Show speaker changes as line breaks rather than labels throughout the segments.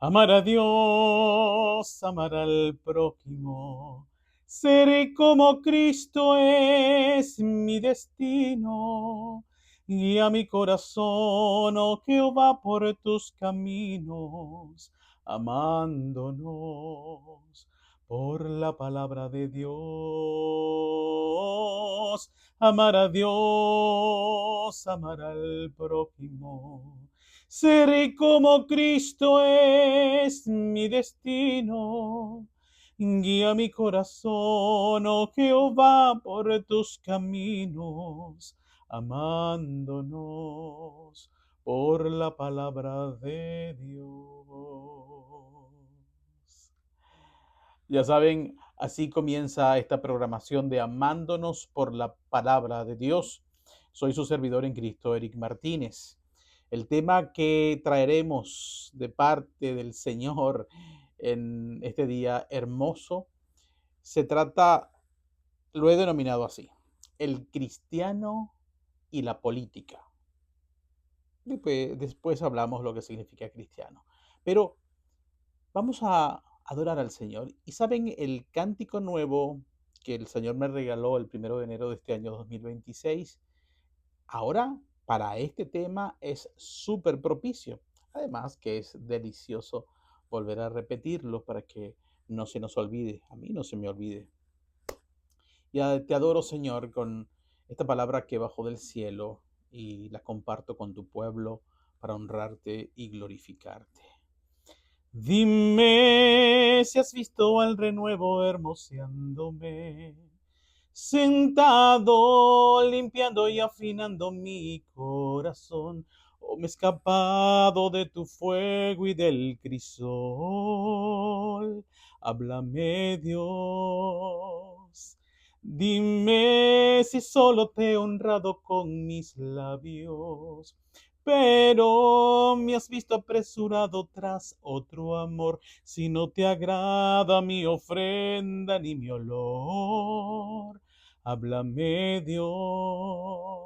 Amar a Dios, amar al prójimo. Seré como Cristo es mi destino. Guía mi corazón, oh Jehová, por tus caminos, amándonos por la palabra de Dios. Amar a Dios, amar al prójimo. Seré como Cristo es mi destino. Guía mi corazón, oh Jehová, por tus caminos, amándonos por la palabra de Dios. Ya saben, así comienza esta programación de Amándonos por la palabra de Dios. Soy su servidor en Cristo, Eric Martínez. El tema que traeremos de parte del Señor en este día hermoso se trata, lo he denominado así, el cristiano y la política. Después hablamos lo que significa cristiano. Pero vamos a adorar al Señor. Y saben, el cántico nuevo que el Señor me regaló el 1 de enero de este año 2026, ahora para este tema es súper propicio. Además que es delicioso volver a repetirlo para que no se nos olvide. A mí no se me olvide. Te adoro, Señor, con esta palabra que bajó del cielo y la comparto con tu pueblo para honrarte y glorificarte. Dime si has visto al renuevo hermoseándome, sentado, limpiando y afinando mi corazón, o me he escapado de tu fuego y del crisol. Háblame, Dios. Dime si solo te he honrado con mis labios, pero me has visto apresurado tras otro amor. Si no te agrada mi ofrenda ni mi olor, háblame, Dios.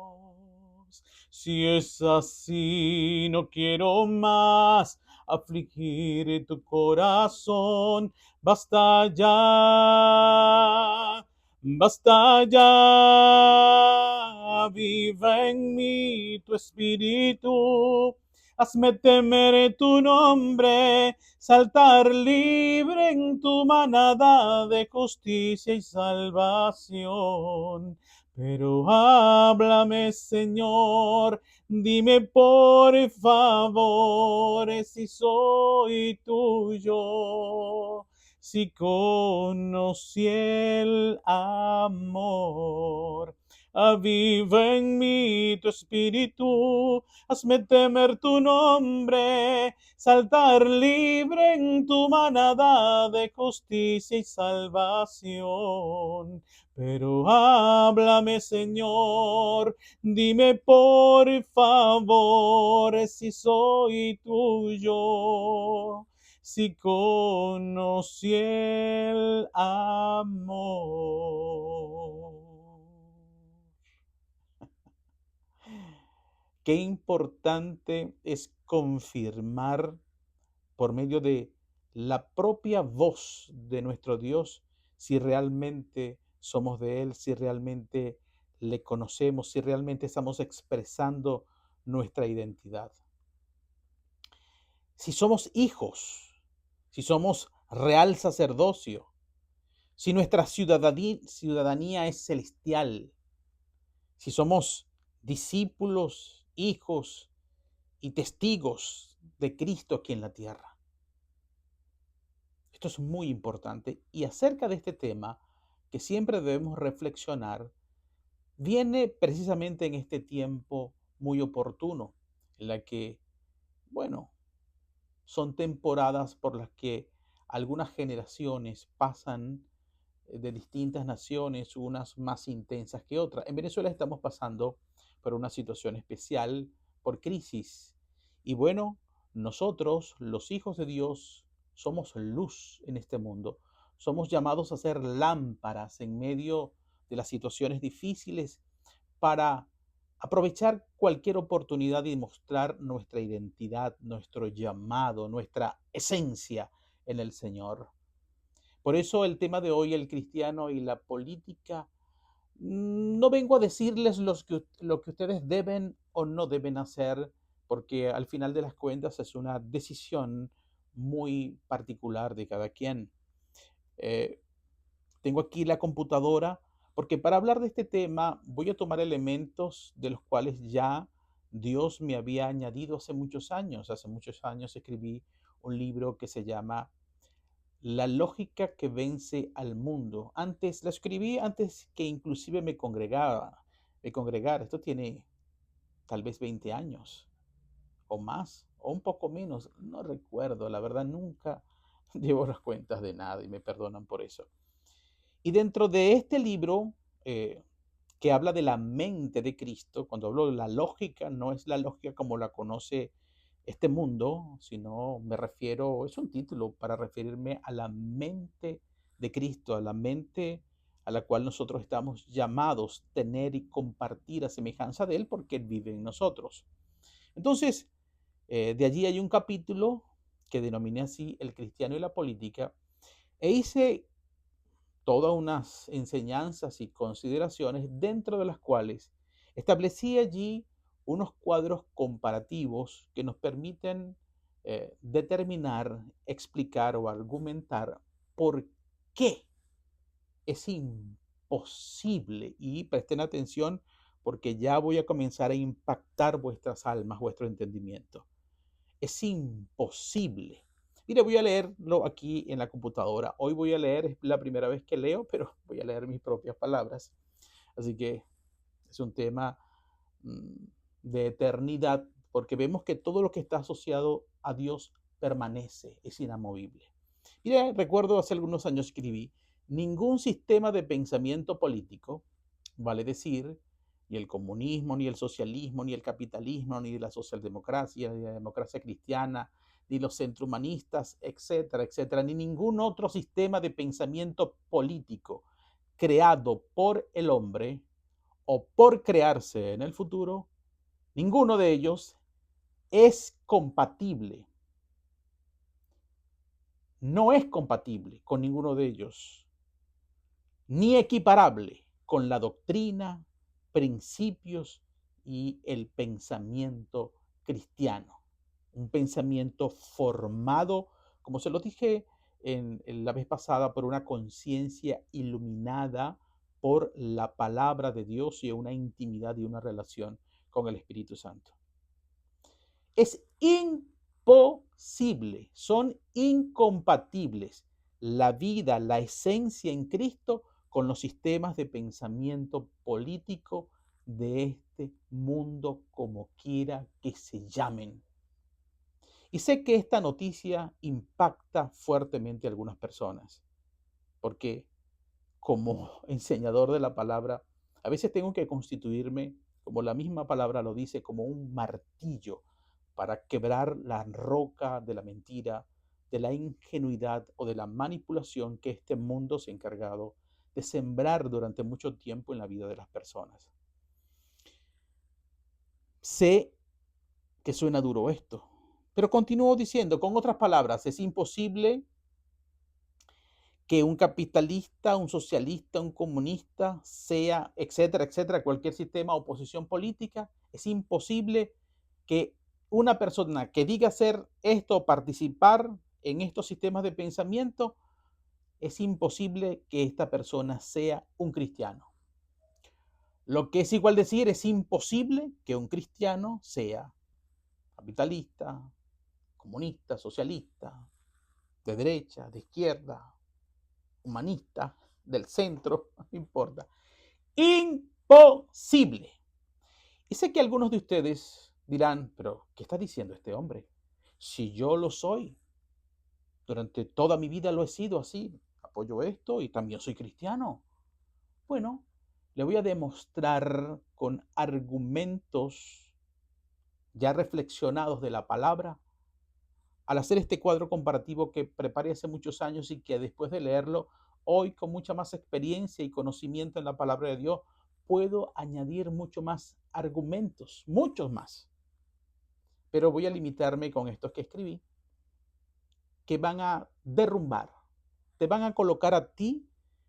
Si es así, no quiero más afligir tu corazón. Basta ya, basta ya, viva en mí tu espíritu. Hazme temer tu nombre, saltar libre en tu manada de justicia y salvación. Pero háblame, Señor, dime por favor si soy tuyo, si conocí el amor. Aviva en mí tu espíritu, hazme temer tu nombre, saltar libre en tu manada de justicia y salvación. Pero háblame, Señor, dime por favor si soy tuyo, si conocí el amor. Qué importante es confirmar por medio de la propia voz de nuestro Dios si realmente somos de Él, si realmente le conocemos, si realmente estamos expresando nuestra identidad. Si somos hijos, si somos real sacerdocio, si nuestra ciudadanía es celestial, si somos discípulos, hijos y testigos de Cristo aquí en la tierra. Esto es muy importante. Y acerca de este tema, que siempre debemos reflexionar, viene precisamente en este tiempo muy oportuno, en la que, bueno, son temporadas por las que algunas generaciones pasan de distintas naciones, unas más intensas que otras. En Venezuela estamos pasando por una situación especial, por crisis. Y bueno, nosotros, los hijos de Dios, somos luz en este mundo. Somos llamados a ser lámparas en medio de las situaciones difíciles para aprovechar cualquier oportunidad y mostrar nuestra identidad, nuestro llamado, nuestra esencia en el Señor. Por eso el tema de hoy, el cristiano y la política, no vengo a decirles lo que ustedes deben o no deben hacer, porque al final de las cuentas es una decisión muy particular de cada quien. Eh, Tengo aquí la computadora, porque para hablar de este tema voy a tomar elementos de los cuales ya Dios me había añadido hace muchos años. Hace muchos años escribí un libro que se llama La lógica que vence al mundo. Antes, la escribí antes que inclusive me congregara. Esto tiene tal vez 20 años o más, o un poco menos, no recuerdo, la verdad nunca llevo las cuentas de nada y me perdonan por eso. Y dentro de este libro, que habla de la mente de Cristo, cuando hablo de la lógica, no es la lógica como la conoce este mundo, sino me refiero, es un título para referirme a la mente de Cristo, a la mente a la cual nosotros estamos llamados a tener y compartir a semejanza de Él porque Él vive en nosotros. Entonces, de allí hay un capítulo que denominé así El cristiano y la política, e hice todas unas enseñanzas y consideraciones dentro de las cuales establecí allí unos cuadros comparativos que nos permiten determinar, explicar o argumentar por qué es imposible, y presten atención porque ya voy a comenzar a impactar vuestras almas, vuestro entendimiento. Es imposible. Mire, voy a leerlo aquí en la computadora. Hoy voy a leer, es la primera vez que leo, pero voy a leer mis propias palabras. Así que es un tema mm, de eternidad, porque vemos que todo lo que está asociado a Dios permanece, es inamovible. Mire, recuerdo hace algunos años escribí, ningún sistema de pensamiento político, vale decir, ni el comunismo, ni el socialismo, ni el capitalismo, ni la socialdemocracia, ni la democracia cristiana, ni los centrohumanistas, etcétera, etcétera, ni ningún otro sistema de pensamiento político creado por el hombre o por crearse en el futuro, ninguno de ellos es compatible, no es compatible con ninguno de ellos, ni equiparable con la doctrina, principios y el pensamiento cristiano. Un pensamiento formado, como se lo dije en la vez pasada, por una conciencia iluminada por la palabra de Dios y una intimidad y una relación con el Espíritu Santo. Es imposible, son incompatibles la vida, la esencia en Cristo con los sistemas de pensamiento político de este mundo, como quiera que se llamen. Y sé que esta noticia impacta fuertemente a algunas personas, porque como enseñador de la palabra, a veces tengo que constituirme, como la misma palabra lo dice, como un martillo para quebrar la roca de la mentira, de la ingenuidad o de la manipulación que este mundo se ha encargado de sembrar durante mucho tiempo en la vida de las personas. Sé que suena duro esto, pero continúo diciendo, con otras palabras, es imposible que un capitalista, un socialista, un comunista, sea, etcétera, etcétera, cualquier sistema o posición política, es imposible que una persona que diga hacer esto o participar en estos sistemas de pensamiento, es imposible que esta persona sea un cristiano. Lo que es igual decir, es imposible que un cristiano sea capitalista, comunista, socialista, de derecha, de izquierda, humanista, del centro, no importa. Imposible. Y sé que algunos de ustedes dirán, pero ¿qué está diciendo este hombre? Si yo lo soy, durante toda mi vida lo he sido así, apoyo esto y también soy cristiano. Bueno, le voy a demostrar con argumentos ya reflexionados de la palabra, al hacer este cuadro comparativo que preparé hace muchos años y que después de leerlo, hoy con mucha más experiencia y conocimiento en la palabra de Dios, puedo añadir mucho más argumentos, muchos más, pero voy a limitarme con estos que escribí, que van a derrumbar, te van a colocar a ti,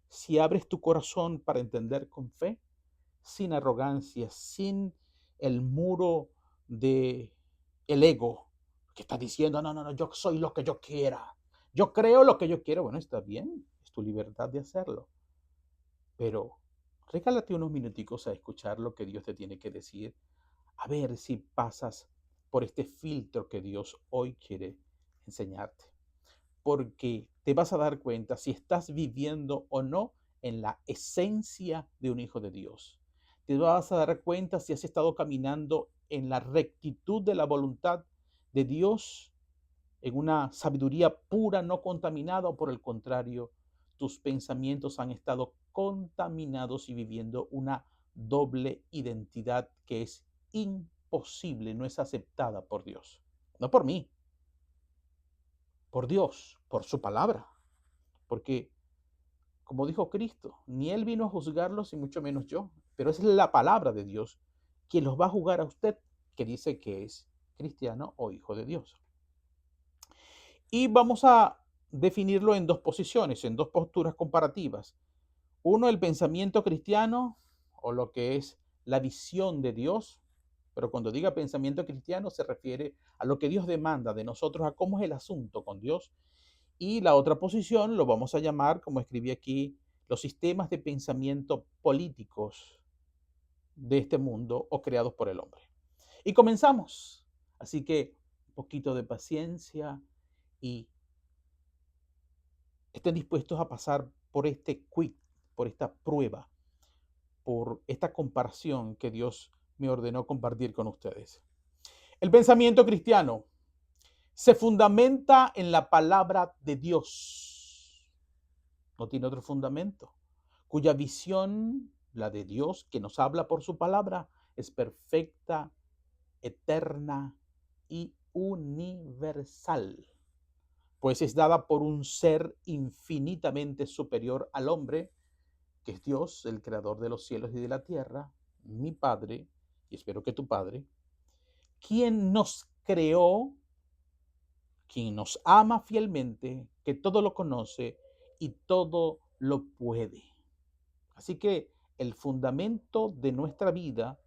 si abres tu corazón para entender con fe, sin arrogancia, sin el muro de el ego, que está diciendo, no, no, no, yo soy lo que yo quiera, yo creo lo que yo quiero. Bueno, está bien, es tu libertad de hacerlo, pero regálate unos minuticos a escuchar lo que Dios te tiene que decir, a ver si pasas por este filtro que Dios hoy quiere enseñarte, porque te vas a dar cuenta si estás viviendo o no en la esencia de un hijo de Dios. Te vas a dar cuenta si has estado caminando en la rectitud de la voluntad de Dios, en una sabiduría pura, no contaminada, o por el contrario, tus pensamientos han estado contaminados y viviendo una doble identidad que es imposible, no es aceptada por Dios. No por mí, por Dios, por su palabra. Porque, como dijo Cristo, ni Él vino a juzgarlos y mucho menos yo, pero es la palabra de Dios quien los va a juzgar a usted, que dice que es cristiano o hijo de Dios. Y vamos a definirlo en dos posiciones, en dos posturas comparativas. Uno, el pensamiento cristiano o lo que es la visión de Dios, pero cuando diga pensamiento cristiano se refiere a lo que Dios demanda de nosotros, a cómo es el asunto con Dios. Y la otra posición lo vamos a llamar, como escribí aquí, los sistemas de pensamiento políticos de este mundo o creados por el hombre. Y comenzamos. Así que un poquito de paciencia y estén dispuestos a pasar por este quiz, por esta prueba, por esta comparación que Dios me ordenó compartir con ustedes. El pensamiento cristiano se fundamenta en la palabra de Dios. No tiene otro fundamento. Cuya visión, la de Dios, que nos habla por su palabra, es perfecta, eterna y universal, pues es dada por un ser infinitamente superior al hombre, que es Dios, el creador de los cielos y de la tierra, mi Padre, y espero que tu Padre, quien nos creó, quien nos ama fielmente, que todo lo conoce y todo lo puede. Así que el fundamento de nuestra vida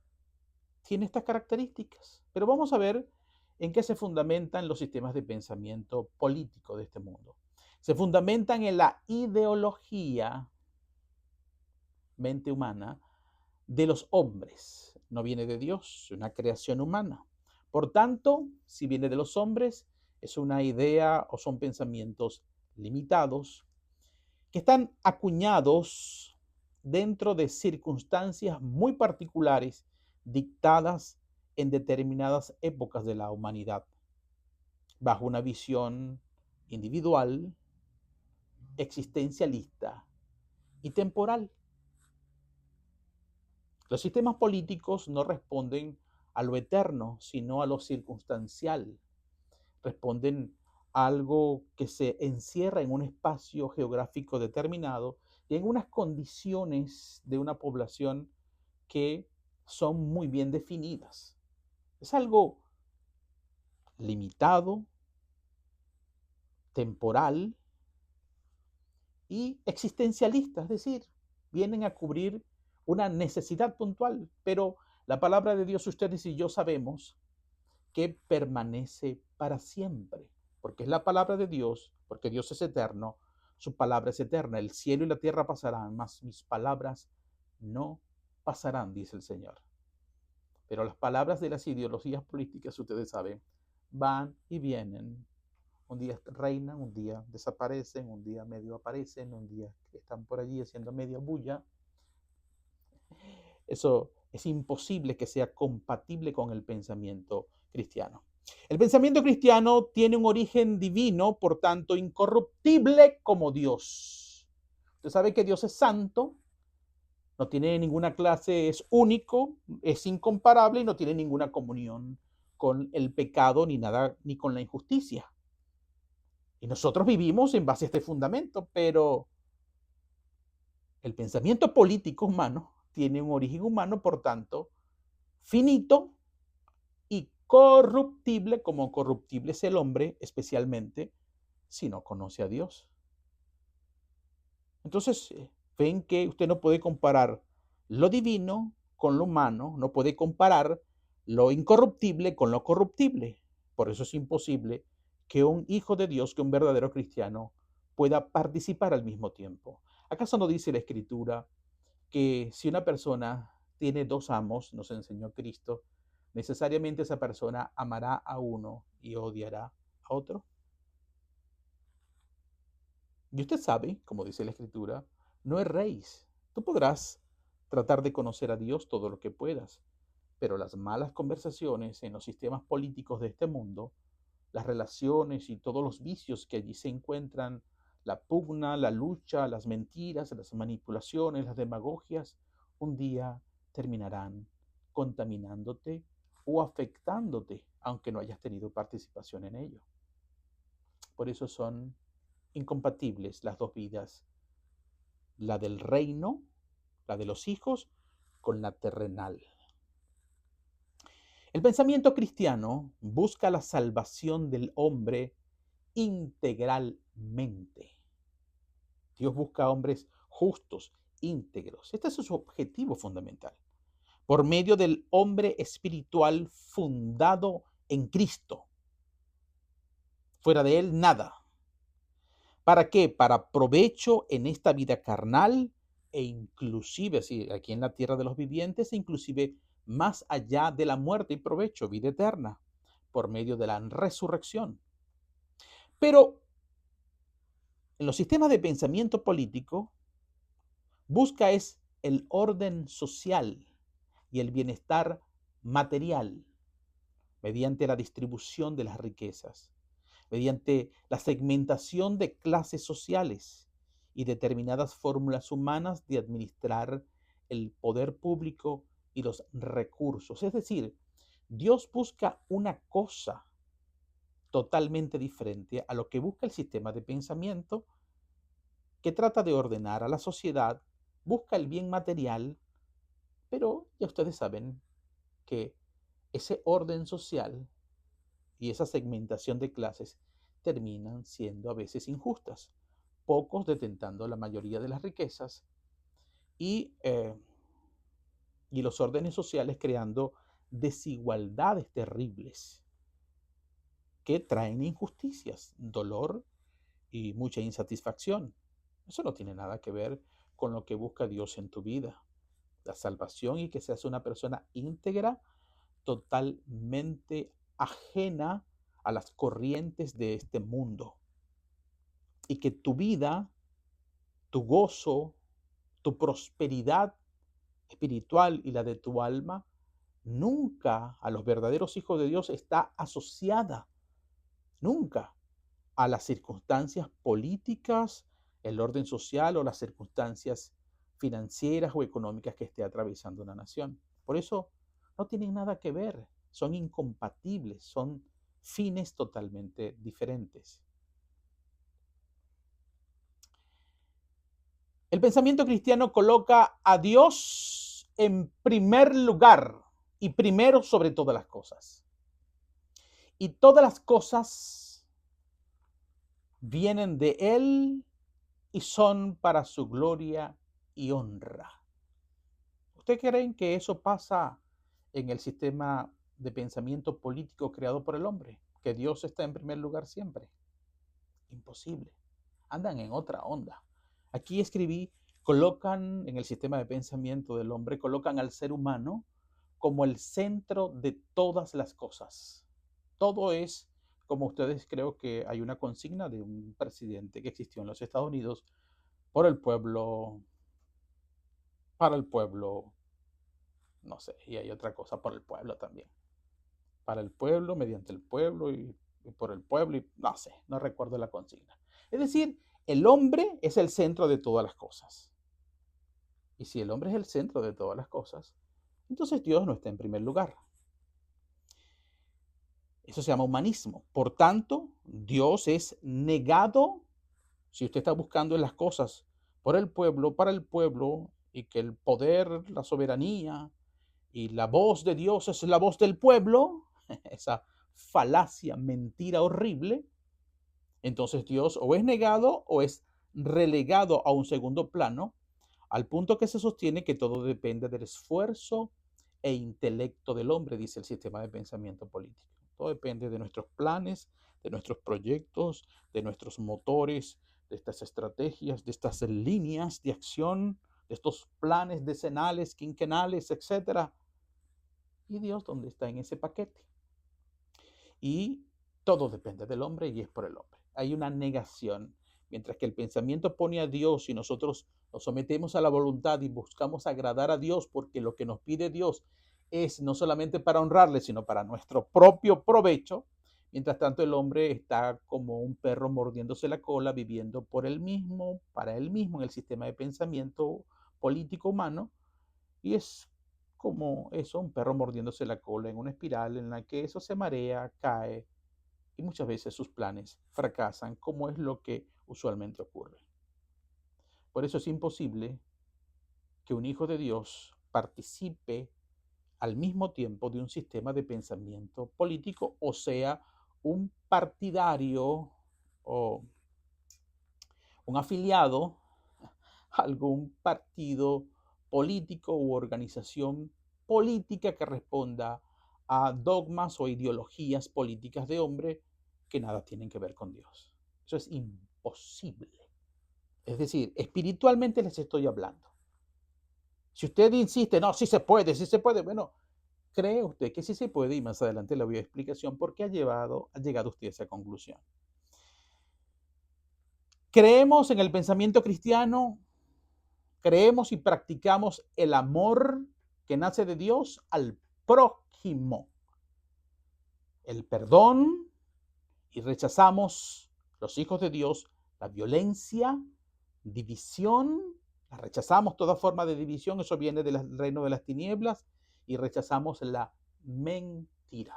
tiene estas características. Pero vamos a ver en qué se fundamentan los sistemas de pensamiento político de este mundo. Se fundamentan en la ideología, mente humana, de los hombres. No viene de Dios, es una creación humana. Por tanto, si viene de los hombres, es una idea o son pensamientos limitados que están acuñados dentro de circunstancias muy particulares dictadas en determinadas épocas de la humanidad, bajo una visión individual, existencialista y temporal. Los sistemas políticos no responden a lo eterno, sino a lo circunstancial. Responden a algo que se encierra en un espacio geográfico determinado y en unas condiciones de una población que son muy bien definidas. Es algo limitado, temporal y existencialista, es decir, vienen a cubrir una necesidad puntual, pero la palabra de Dios, ustedes y yo sabemos que permanece para siempre, porque es la palabra de Dios, porque Dios es eterno, su palabra es eterna, el cielo y la tierra pasarán, mas mis palabras no pasarán, dice el Señor. Pero las palabras de las ideologías políticas, ustedes saben, van y vienen. Un día reinan, un día desaparecen, un día medio aparecen, un día están por allí haciendo media bulla. Eso es imposible que sea compatible con el pensamiento cristiano. El pensamiento cristiano tiene un origen divino, por tanto, incorruptible como Dios. Usted sabe que Dios es santo, no tiene ninguna clase, es único, es incomparable y no tiene ninguna comunión con el pecado ni nada, ni con la injusticia. Y nosotros vivimos en base a este fundamento, pero el pensamiento político humano tiene un origen humano, por tanto, finito y corruptible, como corruptible es el hombre, especialmente si no conoce a Dios. Entonces, ven que usted no puede comparar lo divino con lo humano, no puede comparar lo incorruptible con lo corruptible. Por eso es imposible que un hijo de Dios, que un verdadero cristiano, pueda participar al mismo tiempo. ¿Acaso no dice la Escritura que si una persona tiene dos amos, nos enseñó Cristo, necesariamente esa persona amará a uno y odiará a otro? Y usted sabe, como dice la Escritura, no erréis. Tú podrás tratar de conocer a Dios todo lo que puedas, pero las malas conversaciones en los sistemas políticos de este mundo, las relaciones y todos los vicios que allí se encuentran, la pugna, la lucha, las mentiras, las manipulaciones, las demagogias, un día terminarán contaminándote o afectándote, aunque no hayas tenido participación en ello. Por eso son incompatibles las dos vidas, la del reino, la de los hijos, con la terrenal. El pensamiento cristiano busca la salvación del hombre integralmente. Dios busca hombres justos, íntegros. Este es su objetivo fundamental. Por medio del hombre espiritual fundado en Cristo. Fuera de él, nada. ¿Para qué? Para provecho en esta vida carnal e inclusive, sí, aquí en la tierra de los vivientes, e inclusive más allá de la muerte y provecho, vida eterna, por medio de la resurrección. Pero en los sistemas de pensamiento político, busca es el orden social y el bienestar material mediante la distribución de las riquezas, mediante la segmentación de clases sociales y determinadas fórmulas humanas de administrar el poder público y los recursos. Es decir, Dios busca una cosa totalmente diferente a lo que busca el sistema de pensamiento que trata de ordenar a la sociedad, busca el bien material, pero ya ustedes saben que ese orden social y esa segmentación de clases terminan siendo a veces injustas, pocos detentando la mayoría de las riquezas y, eh, y los órdenes sociales creando desigualdades terribles que traen injusticias, dolor y mucha insatisfacción. Eso no tiene nada que ver con lo que busca Dios en tu vida, la salvación y que seas una persona íntegra, totalmente ajena a las corrientes de este mundo y que tu vida, tu gozo, tu prosperidad espiritual y la de tu alma nunca a los verdaderos hijos de Dios está asociada, nunca a las circunstancias políticas, el orden social o las circunstancias financieras o económicas que esté atravesando una nación. Por eso no tienen nada que ver, son incompatibles, son fines totalmente diferentes. El pensamiento cristiano coloca a Dios en primer lugar y primero sobre todas las cosas. Y todas las cosas vienen de Él y son para su gloria y honra. ¿Ustedes creen que eso pasa en el sistema de pensamiento político creado por el hombre? ¿Que Dios está en primer lugar siempre? Imposible. Andan en otra onda. Aquí escribí, colocan en el sistema de pensamiento del hombre, colocan al ser humano como el centro de todas las cosas. Todo es, como ustedes creo que hay una consigna de un presidente que existió en los Estados Unidos, por el pueblo, para el pueblo, no sé, y hay otra cosa por el pueblo también. Para el pueblo, mediante el pueblo y por el pueblo, y no sé, no recuerdo la consigna. Es decir, el hombre es el centro de todas las cosas. Y si el hombre es el centro de todas las cosas, entonces Dios no está en primer lugar. Eso se llama humanismo. Por tanto, Dios es negado si usted está buscando en las cosas por el pueblo, para el pueblo y que el poder, la soberanía y la voz de Dios es la voz del pueblo, esa falacia, mentira horrible, entonces Dios o es negado o es relegado a un segundo plano, al punto que se sostiene que todo depende del esfuerzo e intelecto del hombre, dice el sistema de pensamiento político. Todo depende de nuestros planes, de nuestros proyectos, de nuestros motores, de estas estrategias, de estas líneas de acción, de estos planes decenales, quinquenales, etcétera. ¿Y Dios dónde está en ese paquete? Y todo depende del hombre y es por el hombre. Hay una negación. Mientras que el pensamiento pone a Dios y nosotros nos sometemos a la voluntad y buscamos agradar a Dios porque lo que nos pide Dios es no solamente para honrarle, sino para nuestro propio provecho. Mientras tanto, el hombre está como un perro mordiéndose la cola, viviendo por él mismo, para él mismo, en el sistema de pensamiento político humano. Y es como eso, un perro mordiéndose la cola en una espiral en la que eso se marea, cae y muchas veces sus planes fracasan, como es lo que usualmente ocurre. Por eso es imposible que un hijo de Dios participe al mismo tiempo de un sistema de pensamiento político, o sea, un partidario o un afiliado a algún partido político u organización política que responda a dogmas o ideologías políticas de hombre que nada tienen que ver con Dios. Eso es imposible. Es decir, espiritualmente les estoy hablando. Si usted insiste, no, sí se puede, bueno, cree usted que sí se puede y más adelante le voy a explicación por qué ha llegado usted a esa conclusión. Creemos en el pensamiento cristiano, creemos y practicamos el amor que nace de Dios al prójimo, el perdón, y rechazamos, los hijos de Dios, la violencia, división, la rechazamos toda forma de división, eso viene del reino de las tinieblas, y rechazamos la mentira.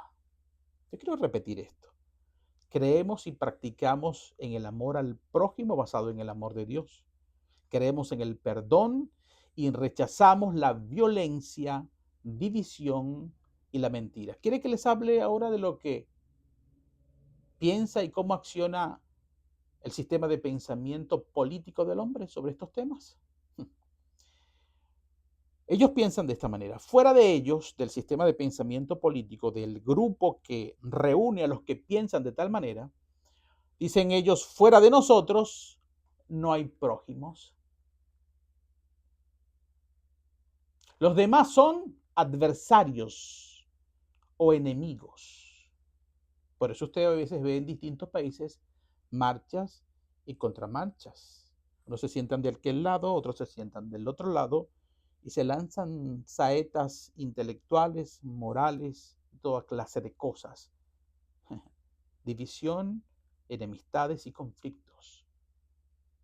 Yo quiero repetir esto. Creemos y practicamos en el amor al prójimo basado en el amor de Dios. Creemos en el perdón y rechazamos la violencia, división y la mentira. ¿Quiere que les hable ahora de lo que piensa y cómo acciona el sistema de pensamiento político del hombre sobre estos temas? Ellos piensan de esta manera. Fuera de ellos, del sistema de pensamiento político, del grupo que reúne a los que piensan de tal manera, dicen ellos, fuera de nosotros no hay prójimos. Los demás son adversarios o enemigos. Por eso usted a veces ve en distintos países marchas y contramarchas. Unos se sientan de aquel lado, otros se sientan del otro lado y se lanzan saetas intelectuales, morales, toda clase de cosas. División, enemistades y conflictos.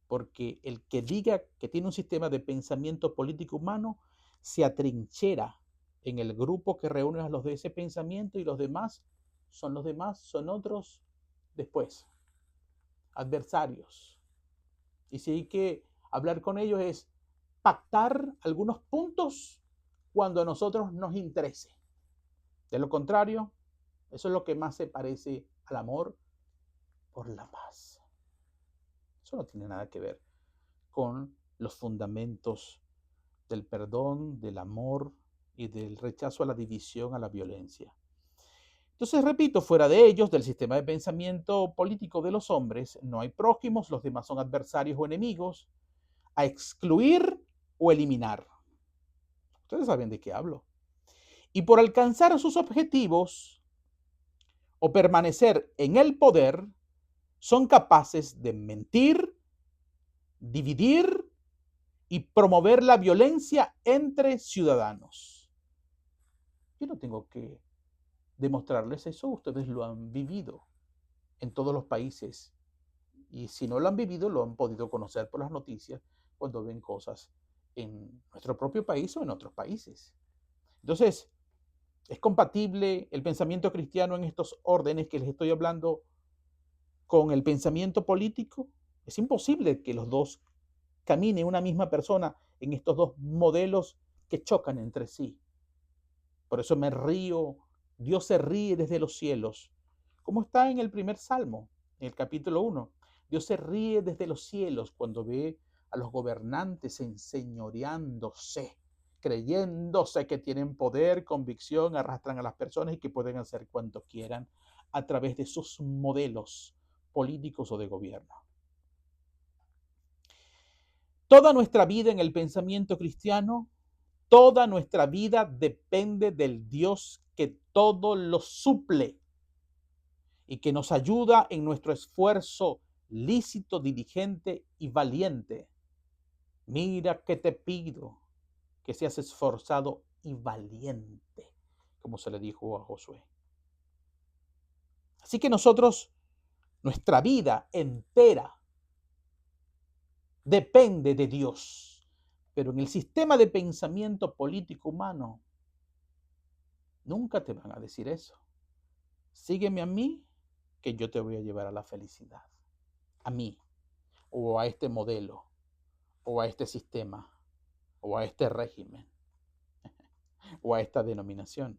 Porque el que diga que tiene un sistema de pensamiento político humano se atrinchera en el grupo que reúne a los de ese pensamiento y los demás, son otros después, adversarios. Y si hay que hablar con ellos es pactar algunos puntos cuando a nosotros nos interese. De lo contrario, eso es lo que más se parece al amor por la paz. Eso no tiene nada que ver con los fundamentos del perdón, del amor y del rechazo a la división, a la violencia. Entonces, repito, fuera de ellos, del sistema de pensamiento político de los hombres, no hay prójimos, los demás son adversarios o enemigos, a excluir o eliminar. Ustedes saben de qué hablo. Y por alcanzar sus objetivos o permanecer en el poder, son capaces de mentir, dividir y promover la violencia entre ciudadanos. Yo no tengo que demostrarles eso, ustedes lo han vivido en todos los países. Y si no lo han vivido, lo han podido conocer por las noticias cuando ven cosas en nuestro propio país o en otros países. Entonces, ¿es compatible el pensamiento cristiano en estos órdenes que les estoy hablando con el pensamiento político? Es imposible que los dos caminen una misma persona en estos dos modelos que chocan entre sí. Por eso me río, Dios se ríe desde los cielos, como está en el primer Salmo, en el capítulo 1. Dios se ríe desde los cielos cuando ve a los gobernantes enseñoreándose, creyéndose que tienen poder, convicción, arrastran a las personas y que pueden hacer cuanto quieran a través de sus modelos políticos o de gobierno. Toda nuestra vida en el pensamiento cristiano, toda nuestra vida depende del Dios que todo lo suple y que nos ayuda en nuestro esfuerzo lícito, diligente y valiente. Mira que te pido que seas esforzado y valiente, como se le dijo a Josué. Así que nosotros, nuestra vida entera depende de Dios. Pero en el sistema de pensamiento político humano, nunca te van a decir eso. Sígueme a mí, que yo te voy a llevar a la felicidad. A mí, o a este modelo, o a este sistema, o a este régimen, o a esta denominación.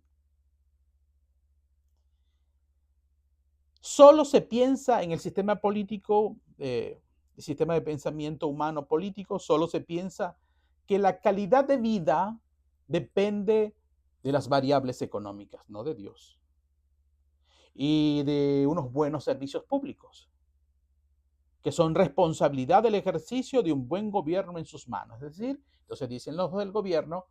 Solo se piensa en el sistema político, el sistema de pensamiento humano político, solo se piensa que la calidad de vida depende de las variables económicas, no de Dios, y de unos buenos servicios públicos, que son responsabilidad del ejercicio de un buen gobierno en sus manos. Es decir, entonces dicen los del gobierno,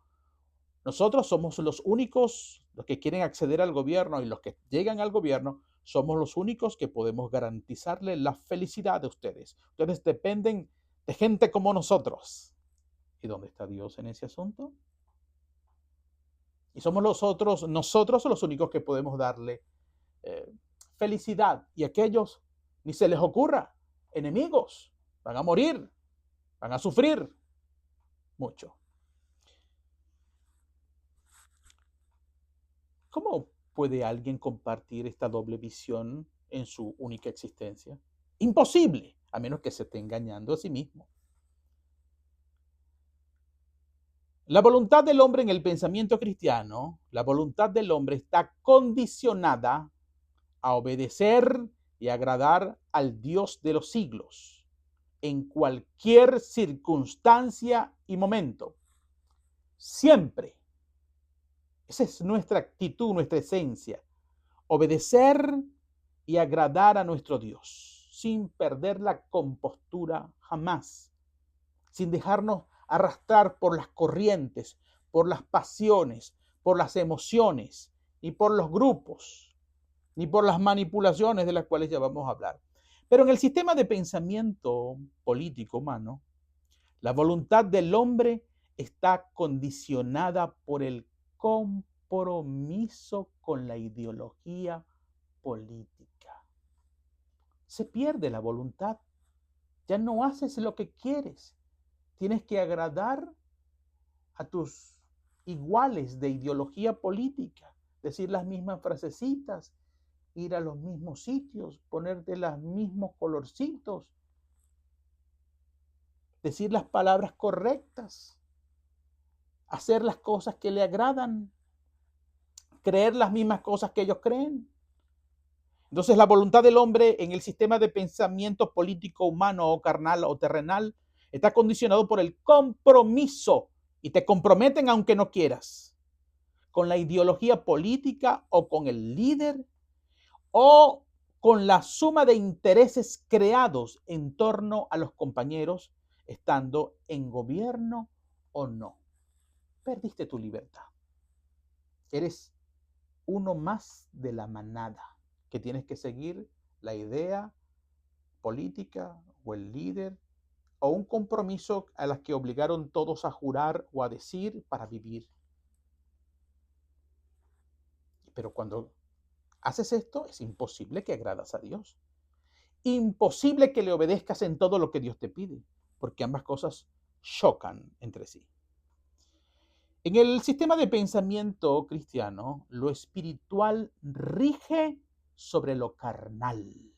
nosotros somos los únicos, los que quieren acceder al gobierno y los que llegan al gobierno, somos los únicos que podemos garantizarle la felicidad de ustedes. Ustedes dependen de gente como nosotros. ¿Y dónde está Dios en ese asunto? Y somos nosotros los únicos que podemos darle felicidad. Y aquellos, ni se les ocurra, enemigos, van a morir, van a sufrir mucho. ¿Cómo puede alguien compartir esta doble visión en su única existencia? Imposible, a menos que se esté engañando a sí mismo. La voluntad del hombre en el pensamiento cristiano, la voluntad del hombre está condicionada a obedecer y agradar al Dios de los siglos en cualquier circunstancia y momento. Siempre. Esa es nuestra actitud, nuestra esencia. Obedecer y agradar a nuestro Dios, sin perder la compostura jamás, sin dejarnos arrastrar por las corrientes, por las pasiones, por las emociones, ni por los grupos, ni por las manipulaciones de las cuales ya vamos a hablar. Pero en el sistema de pensamiento político humano, la voluntad del hombre está condicionada por el compromiso con la ideología política. Se pierde la voluntad. Ya no haces lo que quieres. Tienes que agradar a tus iguales de ideología política, decir las mismas frasecitas, ir a los mismos sitios, ponerte los mismos colorcitos, decir las palabras correctas, hacer las cosas que le agradan, creer las mismas cosas que ellos creen. Entonces la voluntad del hombre en el sistema de pensamiento político humano o carnal o terrenal está condicionado por el compromiso, y te comprometen aunque no quieras, con la ideología política o con el líder o con la suma de intereses creados en torno a los compañeros, estando en gobierno o no. Perdiste tu libertad. Eres uno más de la manada, que tienes que seguir la idea política o el líder o un compromiso a las que obligaron todos a jurar o a decir para vivir. Pero cuando haces esto, es imposible que agradas a Dios. Imposible que le obedezcas en todo lo que Dios te pide, porque ambas cosas chocan entre sí. En el sistema de pensamiento cristiano, lo espiritual rige sobre lo carnal.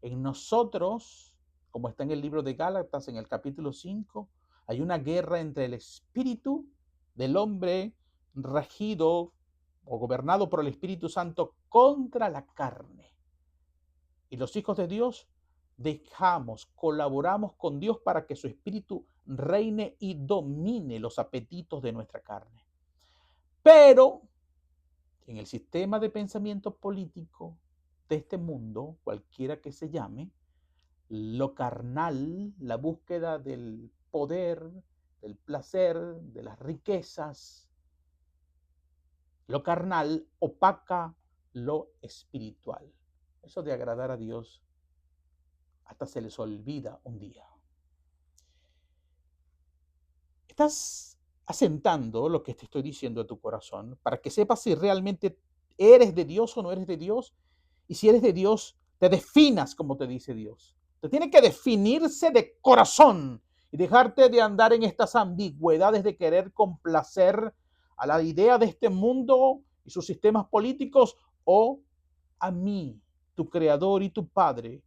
En nosotros, como está en el libro de Gálatas, en el capítulo 5, Hay una guerra entre el espíritu del hombre regido o gobernado por el Espíritu Santo contra la carne. Y los hijos de Dios colaboramos con Dios para que su espíritu reine y domine los apetitos de nuestra carne. Pero en el sistema de pensamiento político de este mundo, cualquiera que se llame, lo carnal, la búsqueda del poder, del placer, de las riquezas, lo carnal opaca lo espiritual. Eso de agradar a Dios hasta se les olvida un día. Estás asentando lo que te estoy diciendo a tu corazón para que sepas si realmente eres de Dios o no eres de Dios. Y si eres de Dios, te definas como te dice Dios. Te tiene que definirse de corazón y dejarte de andar en estas ambigüedades de querer complacer a la idea de este mundo y sus sistemas políticos o a mí, tu creador y tu padre,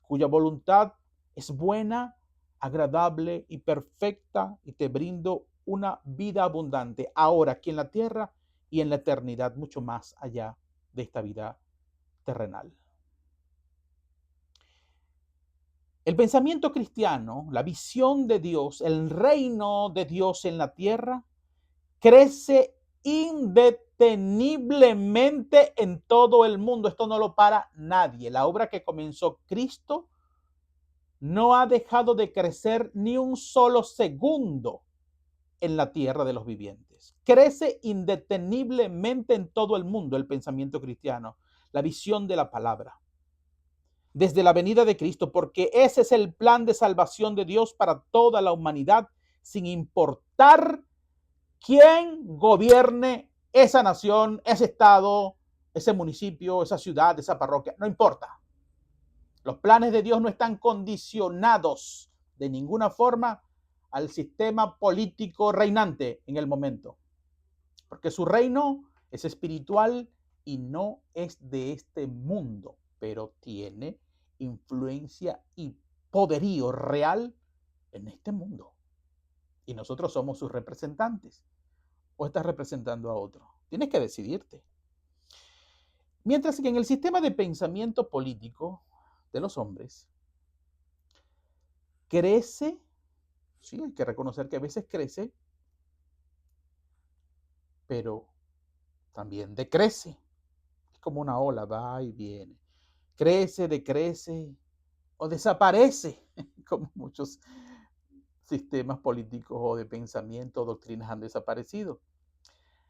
cuya voluntad es buena, agradable y perfecta, y te brindo una vida abundante ahora aquí en la tierra y en la eternidad, mucho más allá de esta vida terrenal. El pensamiento cristiano, la visión de Dios, el reino de Dios en la tierra, crece indeteniblemente en todo el mundo. Esto no lo para nadie. La obra que comenzó Cristo no ha dejado de crecer ni un solo segundo en la tierra de los vivientes. Crece indeteniblemente en todo el mundo el pensamiento cristiano, la visión de la palabra, desde la venida de Cristo, porque ese es el plan de salvación de Dios para toda la humanidad, sin importar quién gobierne esa nación, ese estado, ese municipio, esa ciudad, esa parroquia, no importa. Los planes de Dios no están condicionados de ninguna forma al sistema político reinante en el momento, porque su reino es espiritual y no es de este mundo, pero tiene influencia y poderío real en este mundo. Y nosotros somos sus representantes. ¿O estás representando a otro? Tienes que decidirte. Mientras que en el sistema de pensamiento político de los hombres, crece, sí, hay que reconocer que a veces crece, pero también decrece. Es como una ola, va y viene. Crece, decrece o desaparece, como muchos sistemas políticos o de pensamiento o doctrinas han desaparecido.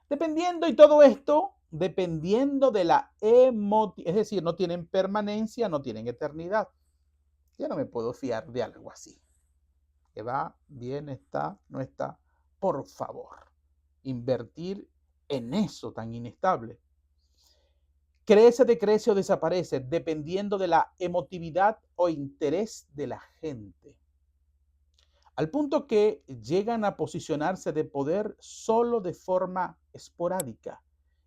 Dependiendo, y todo esto, dependiendo de la es decir, no tienen permanencia, no tienen eternidad. Yo no me puedo fiar de algo así. Que va, viene, está, no está. Por favor, invertir en eso tan inestable. Crece, decrece o desaparece dependiendo de la emotividad o interés de la gente. Al punto que llegan a posicionarse de poder solo de forma esporádica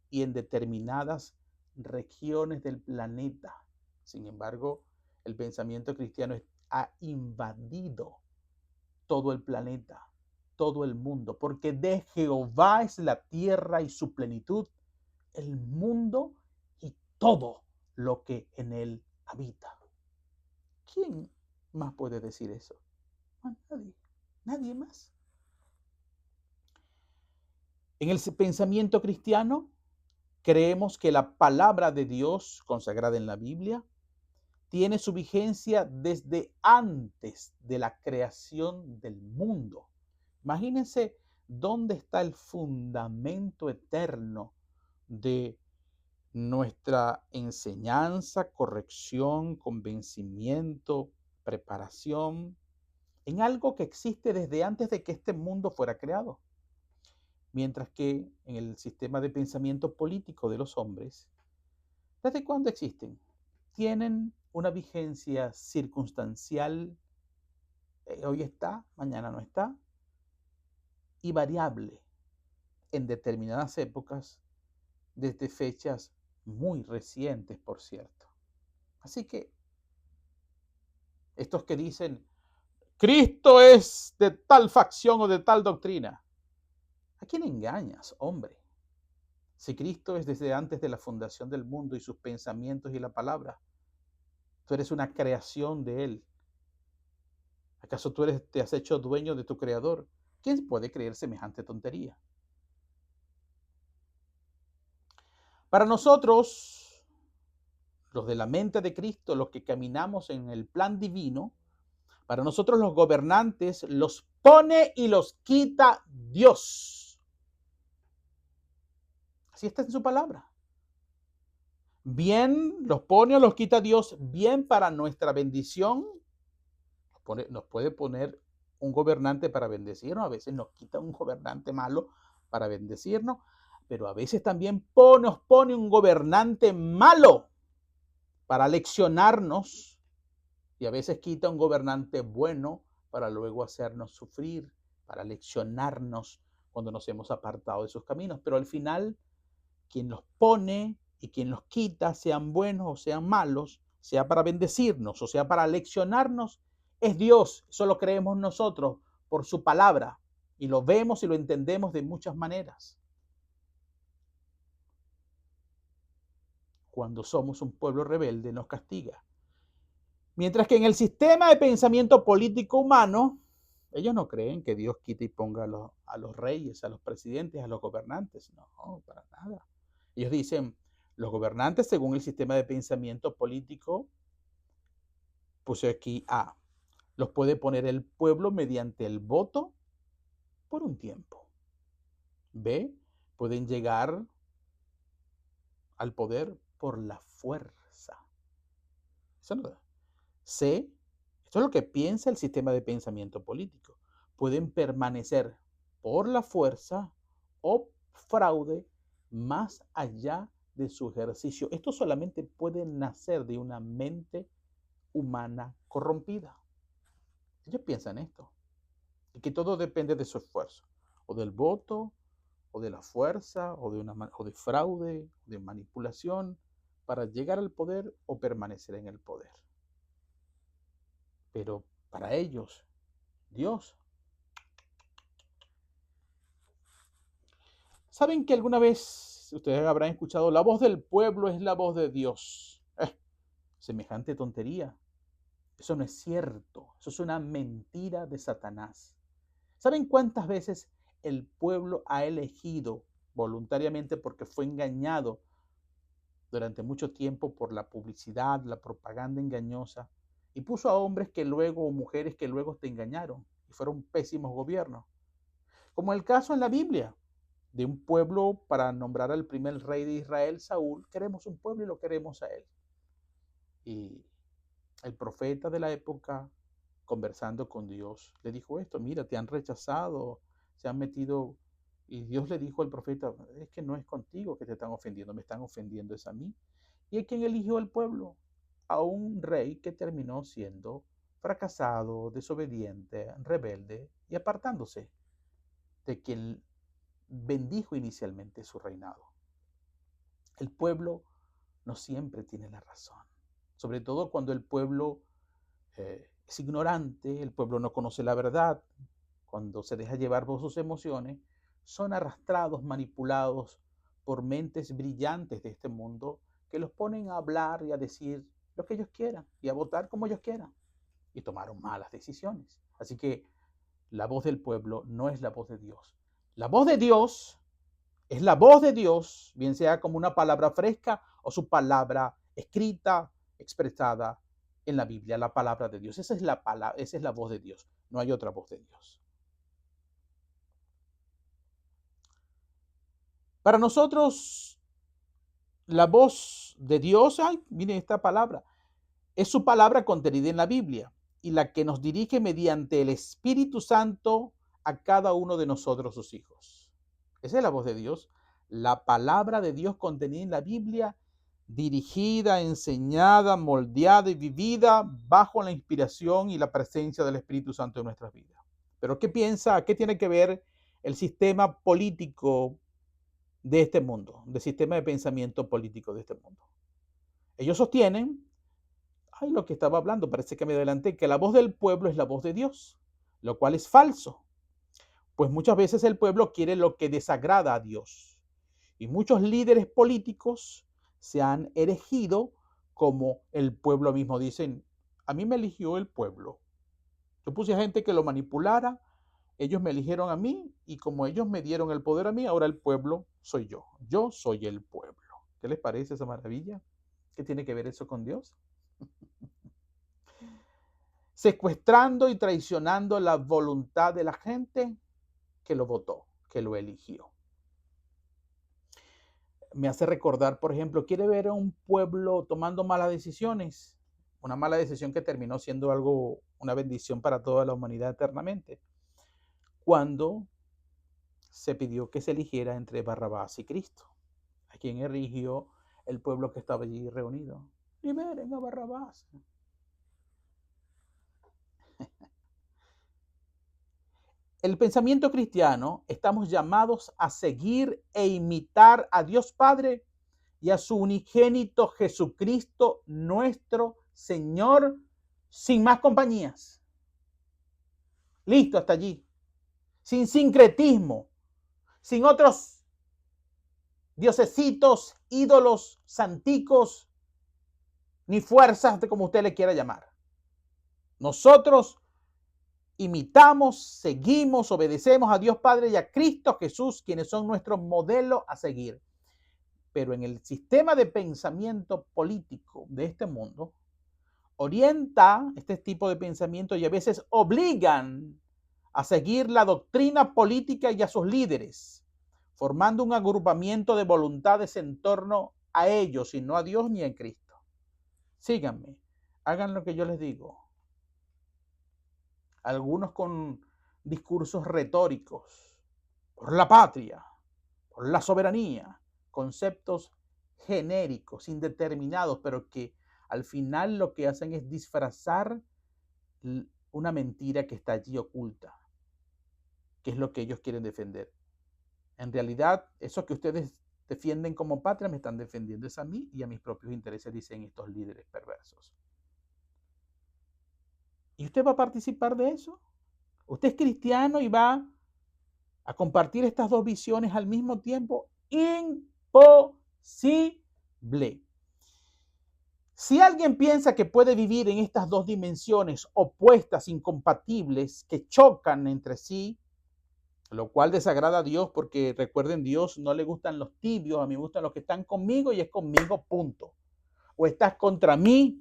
y en determinadas regiones del planeta. Sin embargo, el pensamiento cristiano ha invadido todo el planeta, todo el mundo, porque de Jehová es la tierra y su plenitud, el mundo y todo lo que en él habita. ¿Quién más puede decir eso? Nadie, nadie más. En el pensamiento cristiano, creemos que la palabra de Dios consagrada en la Biblia tiene su vigencia desde antes de la creación del mundo. Imagínense dónde está el fundamento eterno de nuestra enseñanza, corrección, convencimiento, preparación, en algo que existe desde antes de que este mundo fuera creado. Mientras que en el sistema de pensamiento político de los hombres, ¿desde cuándo existen? Tienen una vigencia circunstancial, hoy está, mañana no está, y variable en determinadas épocas, desde fechas muy recientes, por cierto. Así que estos que dicen Cristo es de tal facción o de tal doctrina. ¿A quién engañas, hombre? Si Cristo es desde antes de la fundación del mundo y sus pensamientos y la palabra, tú eres una creación de Él. ¿Acaso te has hecho dueño de tu Creador? ¿Quién puede creer semejante tontería? Para nosotros, los de la mente de Cristo, los que caminamos en el plan divino, para nosotros los gobernantes los pone y los quita Dios. Así está en su palabra. Bien los pone o los quita Dios, bien para nuestra bendición. Nos puede poner un gobernante para bendecirnos, a veces nos quita un gobernante malo para bendecirnos, pero a veces también nos pone un gobernante malo para leccionarnos y a veces quita un gobernante bueno para luego hacernos sufrir, para leccionarnos cuando nos hemos apartado de sus caminos. Pero al final, quien los pone y quien los quita, sean buenos o sean malos, sea para bendecirnos o sea para leccionarnos, es Dios. Eso lo creemos nosotros por su palabra y lo vemos y lo entendemos de muchas maneras. Cuando somos un pueblo rebelde, nos castiga. Mientras que en el sistema de pensamiento político humano, ellos no creen que Dios quite y ponga a los reyes, a los presidentes, a los gobernantes. No, para nada. Ellos dicen, los gobernantes, según el sistema de pensamiento político, puse aquí A, los puede poner el pueblo mediante el voto por un tiempo. B, pueden llegar al poder por la fuerza. Eso no da. C, esto es lo que piensa el sistema de pensamiento político. Pueden permanecer por la fuerza o fraude más allá de su ejercicio. Esto solamente puede nacer de una mente humana corrompida. Ellos piensan esto, y que todo depende de su esfuerzo, o del voto, o de la fuerza, o de fraude, de manipulación, para llegar al poder o permanecer en el poder. Pero para ellos, Dios. ¿Saben que alguna vez ustedes habrán escuchado la voz del pueblo es la voz de Dios? Semejante tontería. Eso no es cierto. Eso es una mentira de Satanás. ¿Saben cuántas veces el pueblo ha elegido voluntariamente porque fue engañado durante mucho tiempo por la publicidad, la propaganda engañosa, y puso a hombres que luego, o mujeres que luego te engañaron y fueron pésimos gobiernos? Como el caso en la Biblia de un pueblo, para nombrar al primer rey de Israel, Saúl. Queremos un pueblo y lo queremos a él. Y el profeta de la época, conversando con Dios, le dijo esto: mira, te han rechazado, se han metido. Y Dios le dijo al profeta: es que no es contigo que te están ofendiendo, me están ofendiendo es a mí. Y es quien eligió al pueblo, a un rey que terminó siendo fracasado, desobediente, rebelde y apartándose de quien bendijo inicialmente su reinado. El pueblo no siempre tiene la razón, sobre todo cuando el pueblo es ignorante, el pueblo no conoce la verdad, cuando se deja llevar por sus emociones, son arrastrados, manipulados por mentes brillantes de este mundo que los ponen a hablar y a decir lo que ellos quieran y a votar como ellos quieran, y tomaron malas decisiones. Así que la voz del pueblo no es la voz de Dios. La voz de Dios es la voz de Dios, bien sea como una palabra fresca o su palabra escrita, expresada en la Biblia, la palabra de Dios. Esa es la voz de Dios. No hay otra voz de Dios. Para nosotros, la voz de Dios, miren esta palabra, es su palabra contenida en la Biblia y la que nos dirige mediante el Espíritu Santo a cada uno de nosotros, sus hijos. Esa es la voz de Dios, la palabra de Dios contenida en la Biblia, dirigida, enseñada, moldeada y vivida bajo la inspiración y la presencia del Espíritu Santo en nuestras vidas. Pero ¿qué piensa? ¿Qué tiene que ver el sistema político de este mundo, del sistema de pensamiento político de este mundo? Ellos sostienen, Ay, lo que estaba hablando, parece que me adelanté, que la voz del pueblo es la voz de Dios, lo cual es falso, pues muchas veces el pueblo quiere lo que desagrada a Dios. Y muchos líderes políticos se han erigido como el pueblo mismo. Dicen, a mí me eligió el pueblo. Yo puse a gente que lo manipulara, ellos me eligieron a mí y como ellos me dieron el poder a mí, ahora el pueblo soy yo. Yo soy el pueblo. ¿Qué les parece esa maravilla? ¿Qué tiene que ver eso con Dios? Secuestrando y traicionando la voluntad de la gente que lo votó, que lo eligió. Me hace recordar, por ejemplo, quiere ver a un pueblo tomando malas decisiones, una mala decisión que terminó siendo algo, una bendición para toda la humanidad eternamente, cuando se pidió que se eligiera entre Barrabás y Cristo, a quien eligió el pueblo que estaba allí reunido. Liberen a Barrabás. El pensamiento cristiano, estamos llamados a seguir e imitar a Dios Padre y a su unigénito Jesucristo, nuestro Señor, sin más compañías. Listo, hasta allí. Sin sincretismo, sin otros diosesitos, ídolos, santicos, ni fuerzas de como usted le quiera llamar. Nosotros imitamos, seguimos, obedecemos a Dios Padre y a Cristo Jesús, quienes son nuestro modelo a seguir. Pero en el sistema de pensamiento político de este mundo, orienta este tipo de pensamiento y a veces obligan a seguir la doctrina política y a sus líderes, formando un agrupamiento de voluntades en torno a ellos y no a Dios ni a Cristo. Síganme, hagan lo que yo les digo. Algunos con discursos retóricos, por la patria, por la soberanía, conceptos genéricos, indeterminados, pero que al final lo que hacen es disfrazar una mentira que está allí oculta, que es lo que ellos quieren defender. En realidad, eso que ustedes defienden como patria me están defendiendo es a mí y a mis propios intereses, dicen estos líderes perversos. ¿Y usted va a participar de eso? ¿Usted es cristiano y va a compartir estas dos visiones al mismo tiempo? Imposible. Si alguien piensa que puede vivir en estas dos dimensiones opuestas, incompatibles, que chocan entre sí, lo cual desagrada a Dios, porque recuerden, Dios no le gustan los tibios, a mí me gustan los que están conmigo y es conmigo, punto. O estás contra mí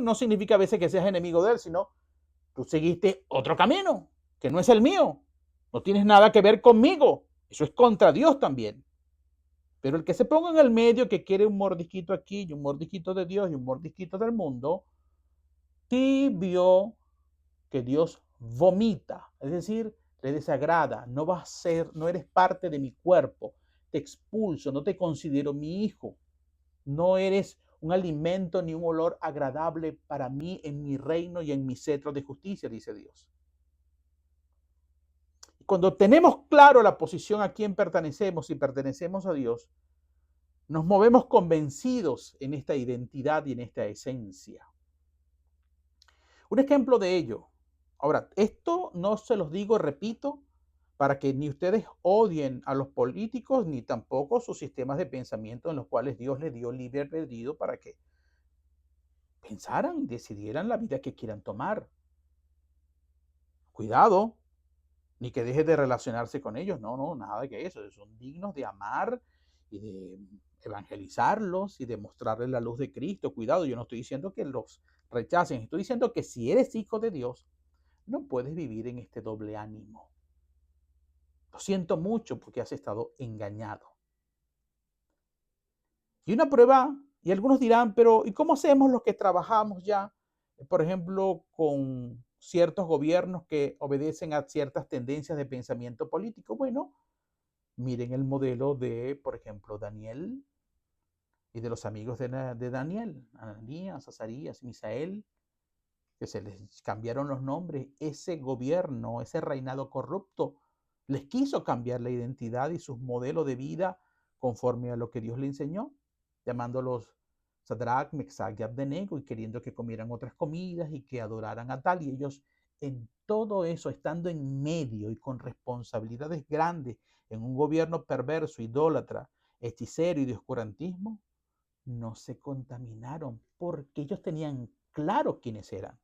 no significa a veces que seas enemigo de él, sino tú seguiste otro camino, que no es el mío, no tienes nada que ver conmigo, eso es contra Dios también. Pero el que se ponga en el medio, que quiere un mordisquito aquí y un mordisquito de Dios y un mordisquito del mundo, tibio, que Dios vomita, es decir, le desagrada, no vas a ser, no eres parte de mi cuerpo, te expulso, no te considero mi hijo, no eres un alimento ni un olor agradable para mí en mi reino y en mi cetro de justicia, dice Dios. Cuando tenemos claro la posición a quien pertenecemos y pertenecemos a Dios, nos movemos convencidos en esta identidad y en esta esencia. Un ejemplo de ello. Ahora, esto no se los digo, repito, para que ni ustedes odien a los políticos, ni tampoco sus sistemas de pensamiento en los cuales Dios les dio libre albedrío para que pensaran y decidieran la vida que quieran tomar. Cuidado, ni que deje de relacionarse con ellos. No, nada de eso. Son dignos de amar y de evangelizarlos y de mostrarles la luz de Cristo. Cuidado, yo no estoy diciendo que los rechacen. Estoy diciendo que si eres hijo de Dios, no puedes vivir en este doble ánimo. Lo siento mucho porque has estado engañado. Y una prueba, y algunos dirán, pero ¿y cómo hacemos los que trabajamos ya, por ejemplo, con ciertos gobiernos que obedecen a ciertas tendencias de pensamiento político? Bueno, miren el modelo de, por ejemplo, Daniel y de los amigos de Daniel, Ananías, Azarías, Misael, que se les cambiaron los nombres. Ese gobierno, ese reinado corrupto, les quiso cambiar la identidad y sus modelos de vida conforme a lo que Dios le enseñó, llamándolos Sadrach, Mesach y Abednego, y queriendo que comieran otras comidas y que adoraran a tal, y ellos en todo eso, estando en medio y con responsabilidades grandes, en un gobierno perverso, idólatra, hechicero y de oscurantismo, no se contaminaron porque ellos tenían claro quiénes eran.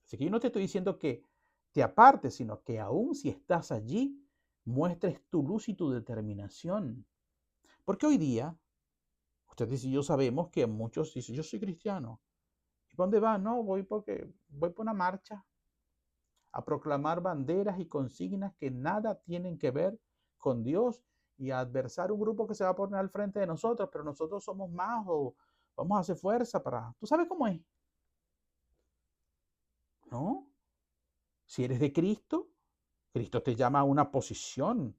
Así que yo no te estoy diciendo que te apartes, sino que aún si estás allí, muestres tu luz y tu determinación. Porque hoy día, ustedes y yo sabemos que muchos dicen, yo soy cristiano. ¿Y para dónde vas? No, voy porque voy por una marcha a proclamar banderas y consignas que nada tienen que ver con Dios y a adversar un grupo que se va a poner al frente de nosotros, pero nosotros somos más o vamos a hacer fuerza para... ¿Tú sabes cómo es? ¿No? Si eres de Cristo, Cristo te llama a una posición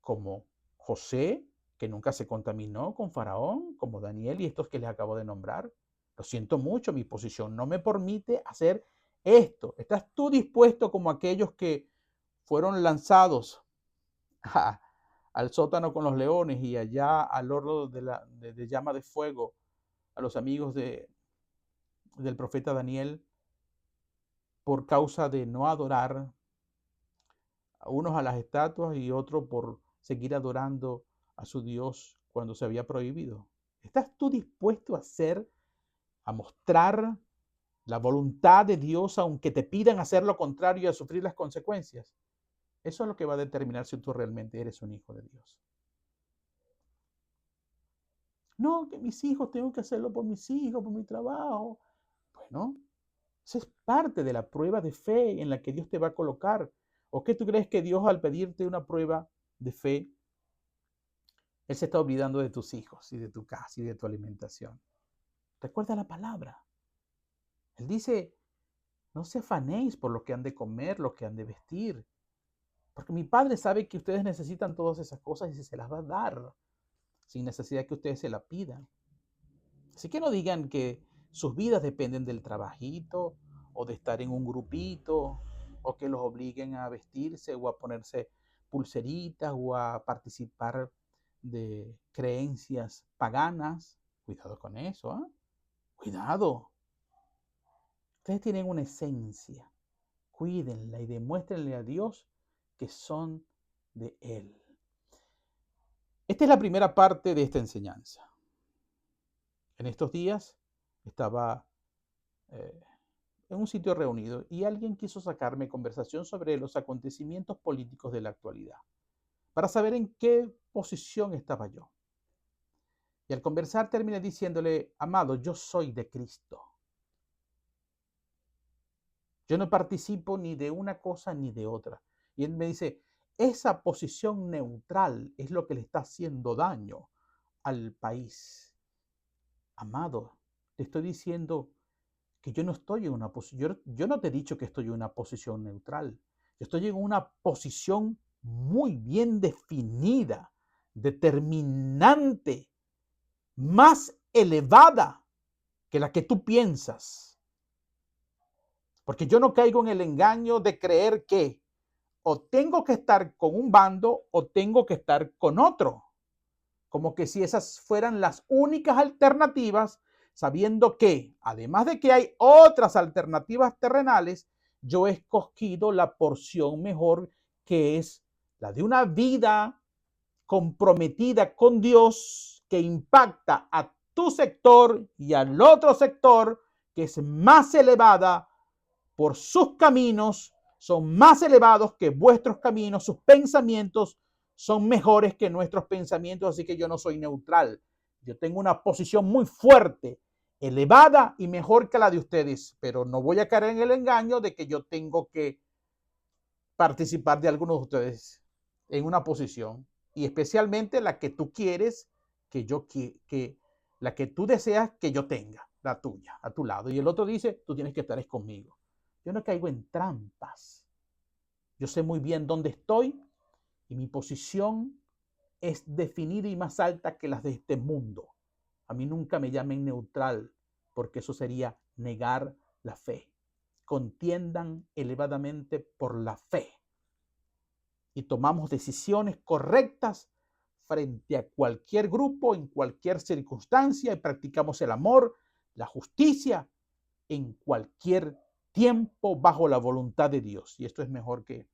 como José, que nunca se contaminó con Faraón, como Daniel y estos que les acabo de nombrar. Lo siento mucho, mi posición no me permite hacer esto. ¿Estás tú dispuesto como aquellos que fueron lanzados al sótano con los leones y allá al horno de llama de fuego a los amigos del profeta Daniel por causa de no adorar a unos a las estatuas y otros por seguir adorando a su Dios cuando se había prohibido? ¿Estás tú dispuesto a hacer, a mostrar la voluntad de Dios aunque te pidan hacer lo contrario y a sufrir las consecuencias? Eso es lo que va a determinar si tú realmente eres un hijo de Dios. No, que mis hijos, tengo que hacerlo por mis hijos, por mi trabajo. Bueno, eso es parte de la prueba de fe en la que Dios te va a colocar. ¿O qué tú crees que Dios al pedirte una prueba de fe, Él se está olvidando de tus hijos y de tu casa y de tu alimentación? Recuerda la palabra. Él dice, no se afanéis por lo que han de comer, lo que han de vestir. Porque mi Padre sabe que ustedes necesitan todas esas cosas y se las va a dar sin necesidad que ustedes se la pidan. Así que no digan que sus vidas dependen del trabajito o de estar en un grupito o que los obliguen a vestirse o a ponerse pulseritas o a participar de creencias paganas. Cuidado con eso, ¿eh? Cuidado. Ustedes tienen una esencia. Cuídenla y demuéstrenle a Dios que son de Él. Esta es la primera parte de esta enseñanza. En estos días estaba en un sitio reunido y alguien quiso sacarme conversación sobre los acontecimientos políticos de la actualidad, para saber en qué posición estaba yo. Y al conversar terminé diciéndole, amado, yo soy de Cristo. Yo no participo ni de una cosa ni de otra. Y él me dice, esa posición neutral es lo que le está haciendo daño al país. Amado, te estoy diciendo que yo no estoy en una posición, yo no te he dicho que estoy en una posición neutral. Yo estoy en una posición muy bien definida, determinante, más elevada que la que tú piensas. Porque yo no caigo en el engaño de creer que o tengo que estar con un bando o tengo que estar con otro. Como que si esas fueran las únicas alternativas, sabiendo que, además de que hay otras alternativas terrenales, yo he escogido la porción mejor, que es la de una vida comprometida con Dios, que impacta a tu sector y al otro sector, que es más elevada por sus caminos, son más elevados que vuestros caminos, sus pensamientos son mejores que nuestros pensamientos, así que yo no soy neutral. Yo tengo una posición muy fuerte, elevada y mejor que la de ustedes, pero no voy a caer en el engaño de que yo tengo que participar de algunos de ustedes en una posición, y especialmente la que tú quieres que la que tú deseas que yo tenga, la tuya, a tu lado. Y el otro dice, tú tienes que estar conmigo. Yo no caigo en trampas. Yo sé muy bien dónde estoy y mi posición es definida y más alta que las de este mundo. A mí nunca me llamen neutral, porque eso sería negar la fe. Contiendan elevadamente por la fe y tomamos decisiones correctas frente a cualquier grupo, en cualquier circunstancia, y practicamos el amor, la justicia, en cualquier tiempo bajo la voluntad de Dios. Y esto es mejor que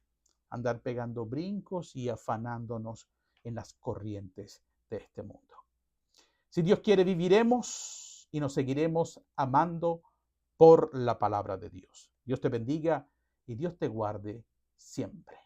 andar pegando brincos y afanándonos en las corrientes de este mundo. Si Dios quiere, viviremos y nos seguiremos amando por la palabra de Dios. Dios te bendiga y Dios te guarde siempre.